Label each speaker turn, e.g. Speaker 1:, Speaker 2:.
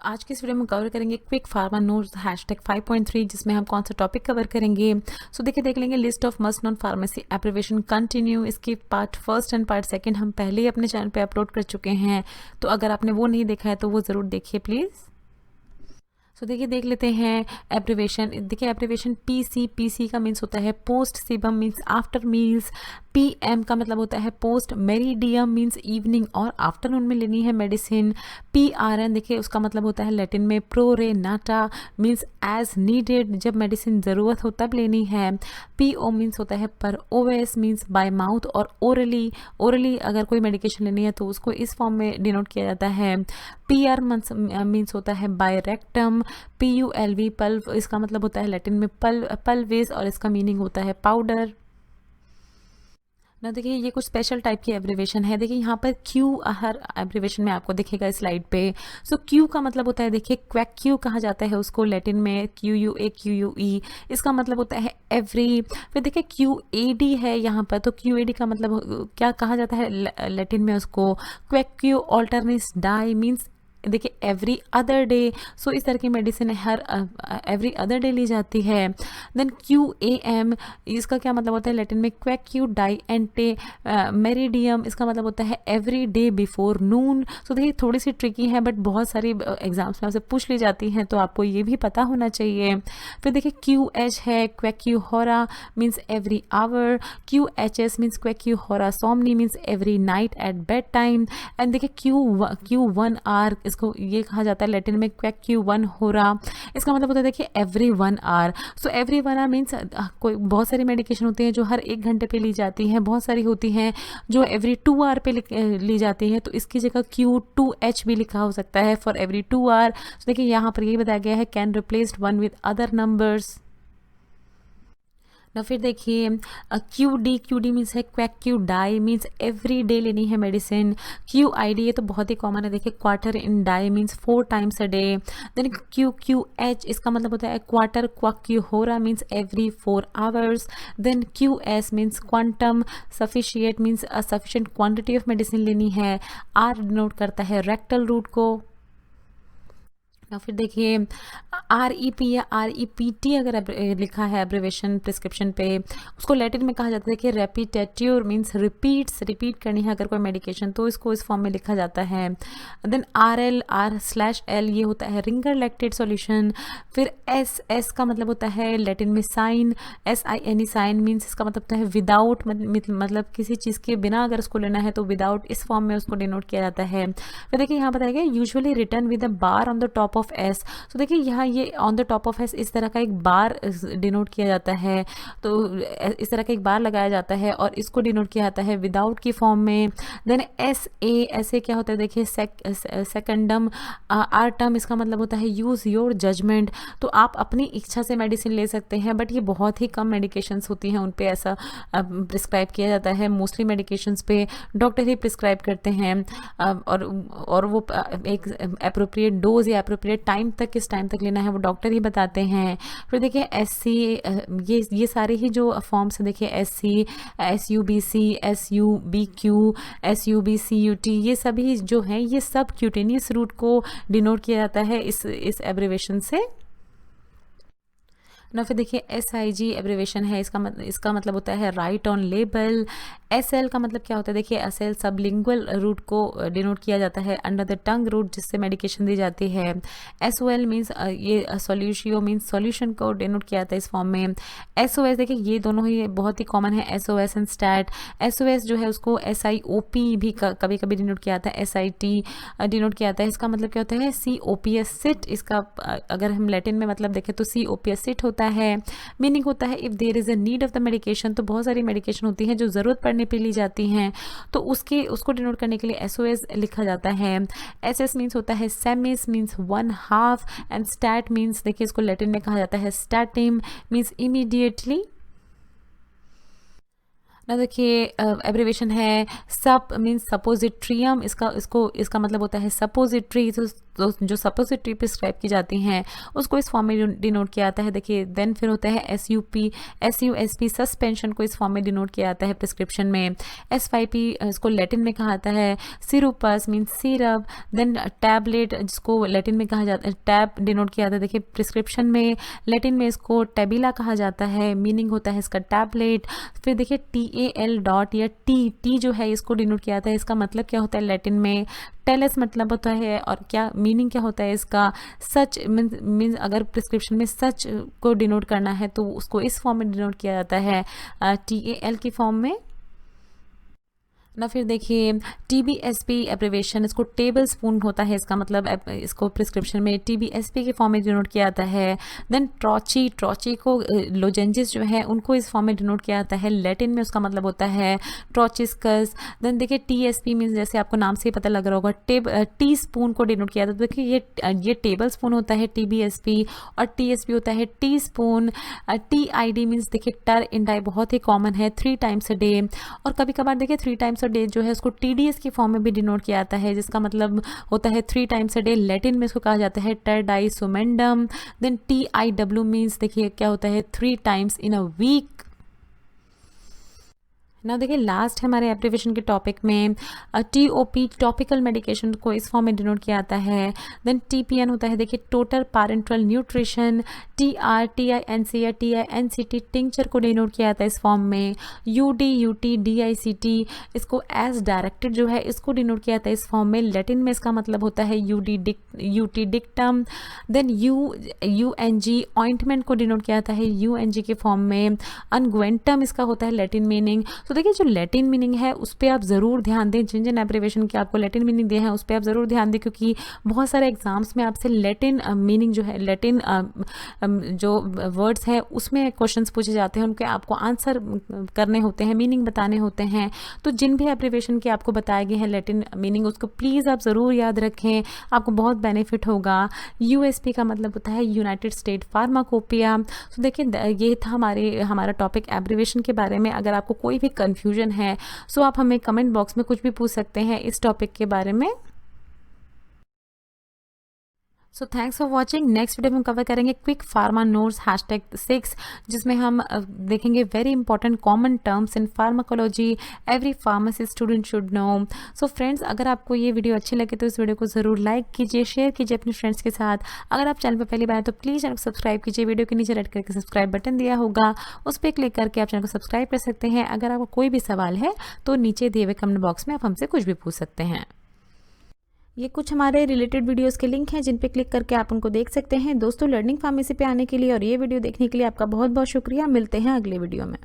Speaker 1: आज की इस वीडियो में कवर करेंगे क्विक फार्मा नोट्स #5.3 जिसमें हम कौन सा टॉपिक कवर करेंगे। देखिए देख लेंगे list of must know pharmacy abbreviation continue. इसकी part first and part second हम पहले ही अपने चैनल पे अपलोड कर चुके हैं, तो अगर आपने वो नहीं देखा है तो वो ज़रूर देखिए प्लीज़। देखिए देख लेते हैं एब्रीवेशन। देखिए एब्रीवेशन पीसी का मीन्स होता है post sebum means after meals. PM का मतलब होता है पोस्ट मेरिडियम मीन्स इवनिंग और आफ्टरनून में लेनी है मेडिसिन। पीआरएन देखिए उसका मतलब होता है लैटिन में प्रो रे नाटा मीन्स एज नीडेड, जब मेडिसिन ज़रूरत हो तब लेनी है। पीओ मीन्स होता है पर ओएस मीन्स बाय माउथ और ओरली अगर कोई मेडिकेशन लेनी है तो उसको इस फॉर्म में डिनोट किया जाता है। पीआर मीन्स होता है बाय रेक्टम। PULV पल्व, इसका मतलब होता है लैटिन में पल्विस और इसका मीनिंग होता है पाउडर ना। देखिए ये कुछ स्पेशल टाइप की एब्रीवेशन है। देखिए यहाँ पर क्यू हर एब्रीवेशन में आपको दिखेगा स्लाइड पे। क्यू का मतलब होता है देखिए क्वैक क्यू कहा जाता है उसको लैटिन में QUA QUE, इसका मतलब होता है एवरी। फिर देखिए QAD है यहाँ पर, तो QAD का मतलब क्या कहा जाता है लैटिन में उसको क्वैक क्यू ऑल्टरनेस डाई मीन्स देखिए एवरी अदर डे। इस तरह की मेडिसिन हर एवरी अदर डे ली जाती है। देन QAM, इसका क्या मतलब होता है लैटिन में क्वैक क्यू डाई एंटे मेरिडियम, इसका मतलब होता है एवरी डे बिफोर नून। देखिए थोड़ी सी ट्रिकी है बट बहुत सारी एग्जाम्स में आपसे पूछ ली जाती हैं, तो आपको ये भी पता होना चाहिए। फिर देखिए QH है quaque hora means every hour. QHS means quaque hora somni means every night at bed time. And देखिए Q1R, इसको ये कहा जाता है लैटिन में क्वैक Q1 होरा, इसका मतलब होता है देखिए every 1 hour. Every 1 hour means कोई बहुत सारी मेडिकेशन होती हैं जो हर 1 घंटे पे ली जाती हैं, बहुत सारी होती हैं जो एवरी 2 आवर पे ली जाती हैं, तो इसकी जगह Q2H भी लिखा हो सकता है फॉर एवरी 2 आवर। देखिए यहाँ पर ये बताया गया है can replaced one with other numbers ना। फिर देखिए QD मीन्स है quaque die means every day लेनी है मेडिसिन। QID ये तो बहुत ही कॉमन है, देखिए quater in die means 4 times a day. Then QQH, इसका मतलब होता है quater quaque hora means every 4 hours. Then QS means quantum sufficient means sufficient quantity of medicine लेनी है। R डिनोट करता है रेक्टल रूट को ना। फिर देखिए REP या REPT अगर लिखा है एब्रीवेशन प्रिस्क्रिप्शन पे, उसको लैटिन में कहा जाता है कि रेपिटेट्यूर मीन्स रिपीट करनी है अगर कोई मेडिकेशन, तो इसको इस फॉर्म में लिखा जाता है। देन RL R/L ये होता है रिंगर लैक्टेट सॉल्यूशन। फिर S का मतलब होता है लैटिन में साइन, SINE साइन मीन्स इसका मतलब होता है विदाउट, मतलब किसी चीज़ के बिना अगर उसको लेना है तो विदाउट इस फॉर्म में उसको डिनोट किया जाता है। फिर देखिए यहाँ बताया गया usually return with a bar on the top of S। देखिए यहाँ ये on the top of S इस तरह का एक बार डिनोट किया जाता है, तो इस तरह का एक बार लगाया जाता है और इसको डिनोट किया जाता है विदाउट की फॉर्म में। देन SA क्या होता है देखिए सेकंडम आर्टम, इसका मतलब होता है यूज़ योर जजमेंट। तो आप अपनी इच्छा से मेडिसिन ले सकते हैं, बट ये बहुत ही कम मेडिकेशंस होती हैं उन पे ऐसा प्रिस्क्राइब किया जाता है। मोस्टली मेडिकेशंस पे डॉक्टर ही प्रिस्क्राइब करते हैं और वो एक अप्रोप्रिएट डोज या अप्रोप्रिएट टाइम तक किस टाइम तक लेना है वो डॉक्टर ही बताते हैं। फिर देखिए SC, ये सारे ही जो फॉर्म्स हैं देखिए SC SUBC SUBQ SUBCUT, ये सभी जो हैं ये सब क्यूटेनियस रूट को डिनोट किया जाता है इस एब्रीवेशन से ना। फिर देखिए SIG एब्रीवेशन है, इसका मतलब होता है राइट ऑन लेबल। SL का मतलब क्या होता है देखिए SL सबलिंगुअल रूट को डिनोट किया जाता है, अंडर द टंग रूट जिससे मेडिकेशन दी जाती है। SOL मीन्स ये सॉल्यूशियो मीन्स सॉल्यूशन को डिनोट किया जाता है इस फॉर्म में। SOS देखिए ये दोनों ही बहुत ही कॉमन है, SOS एंड स्टैट। SOS जो है उसको SIOP भी कभी कभी डिनोट किया जाता है, SIT डिनोट किया जाता है। इसका मतलब क्या होता है COPS सिट, इसका अगर हम लैटिन में मतलब देखें तो COPS सिट होता है। मीनिंग होता है if there is a need of the medication, तो बहुत सारी मेडिकेशन होती हैं जो ज़रूरत पड़ने पे ली जाती हैं, तो उसको डिनोट करने के लिए SOS लिखा जाता है। SS मीन्स होता है सेमिस मीन्स 1/2 एंड स्टैट मीन्स देखिए इसको लैटिन में कहा जाता है स्टैटिम मीन्स इमीडिएटली ना। देखिए एब्रीवेशन है सप मीन्स सपोजिट्रियम, इसका मतलब होता है सपोजिट्री। जो सपोजिटरी प्रिस्क्राइब की जाती हैं उसको इस फॉर्म में डिनोट किया जाता है। देखिए देन फिर होता है SUSP सस्पेंशन को इस फॉर्म में डिनोट किया जाता है प्रिस्क्रिप्शन में। SYP इसको लैटिन में कहा जाता है सिरुपस मीन्स सिरप। देन टैबलेट जिसको लैटिन में कहा जाता है टैब डिनोट किया जाता है। देखिए प्रिस्क्रिप्शन में लैटिन में इसको टेबिला कहा जाता है, मीनिंग होता है इसका टैबलेट। फिर देखिए TAL डॉट या टी जो है इसको डिनोट किया जाता है। इसका मतलब क्या होता है लैटिन में? टेलस मतलब होता है और क्या मीनिंग क्या होता है इसका? सच मीन्स अगर प्रिस्क्रिप्शन में सच को डिनोट करना है तो उसको इस फॉर्म में डिनोट किया जाता है TAL की फॉर्म में ना। फिर देखिए TBSP एब्रिवेशन, इसको टेबल स्पून होता है इसका मतलब, इसको प्रिस्क्रिप्शन में TBSP के फॉर्म में डिनोट किया जाता है। देन ट्रॉची को लोजेंजिस जो है उनको इस फॉर्म में डिनोट किया जाता है, लैटिन में उसका मतलब होता है ट्रॉचिस्कस। देन देखिए TSP मीन्स जैसे आपको नाम से ही पता लग रहा होगा टी स्पून को डिनोट किया जाता है। देखिए ये टेबल स्पून होता है TBSP और TSP होता है टी स्पून। TID मीन्स देखिए टर इन डाई बहुत ही कॉमन है 3 टाइम्स अ डे, और कभी कभार देखिए 3 टाइम्स डे जो है उसको TDS की फॉर्म में भी डिनोट किया जाता है, जिसका मतलब होता है 3 टाइम्स अ डे। लैटिन में इसको कहा जाता है टर डाई सुमेंडम। देन TIW मीन्स देखिए क्या होता है 3 टाइम्स इन अ वीक ना। देखिए लास्ट है हमारे एब्रिवेशन के टॉपिक में TOP टॉपिकल मेडिकेशन को इस फॉर्म में डिनोट किया जाता है। देन TPN होता है देखिए टोटल पैरेंटल न्यूट्रिशन। TINC या TINCT टिंचर को डिनोट किया जाता है इस फॉर्म में। UT DICT इसको एज डायरेक्टेड जो है इसको डिनोट किया जाता है इस फॉर्म में, लैटिन में इसका मतलब होता है UT dictum. Then UNG ointment को डिनोट किया जाता है UNG के फॉर्म में। अनगुएंटम इसका होता है लैटिन मीनिंग। तो देखिए जो लैटिन मीनिंग है उस पर आप ज़रूर ध्यान दें, जिन एब्रिवेशन के आपको लैटिन मीनिंग दिए हैं उस पर आप ज़रूर ध्यान दें, क्योंकि बहुत सारे एग्जाम्स में आपसे लैटिन मीनिंग जो है लैटिन जो वर्ड्स है उसमें क्वेश्चंस पूछे जाते हैं, उनके आपको आंसर करने होते हैं, मीनिंग बताने होते हैं। तो जिन भी एब्रिवेशन के आपको बताए गए हैं लैटिन मीनिंग उसको प्लीज़ आप ज़रूर याद रखें, आपको बहुत बेनिफिट होगा। USP का मतलब होता है यूनाइटेड स्टेट फार्माकोपिया। तो देखिए ये था हमारा टॉपिक एब्रिवेशन के बारे में। अगर आपको कोई भी कंफ्यूजन है सो आप हमें कमेंट बॉक्स में कुछ भी पूछ सकते हैं इस टॉपिक के बारे में। So thanks for watching. Next video में हम कवर करेंगे क्विक फार्मा नोट्स #6, जिसमें हम देखेंगे very important common terms in pharmacology every pharmacy student should know. So friends अगर आपको ये वीडियो अच्छी लगे तो इस वीडियो को ज़रूर लाइक कीजिए, शेयर कीजिए अपने फ्रेंड्स के साथ। अगर आप चैनल पर पहली बार हैं तो प्लीज़ चैनल को सब्सक्राइब कीजिए। वीडियो के नीचे रेड करके सब्सक्राइब बटन दिया होगा, उस पर क्लिक करके आप चैनल को सब्सक्राइब कर सकते हैं। अगर आपको कोई भी सवाल है तो नीचे दिए हुए कमेंट बॉक्स में आप हमसे कुछ भी पूछ सकते हैं। ये कुछ हमारे रिलेटेड वीडियोस के लिंक हैं जिन पे क्लिक करके आप उनको देख सकते हैं। दोस्तों लर्निंग फार्मेसी पे आने के लिए और ये वीडियो देखने के लिए आपका बहुत बहुत शुक्रिया। मिलते हैं अगले वीडियो में।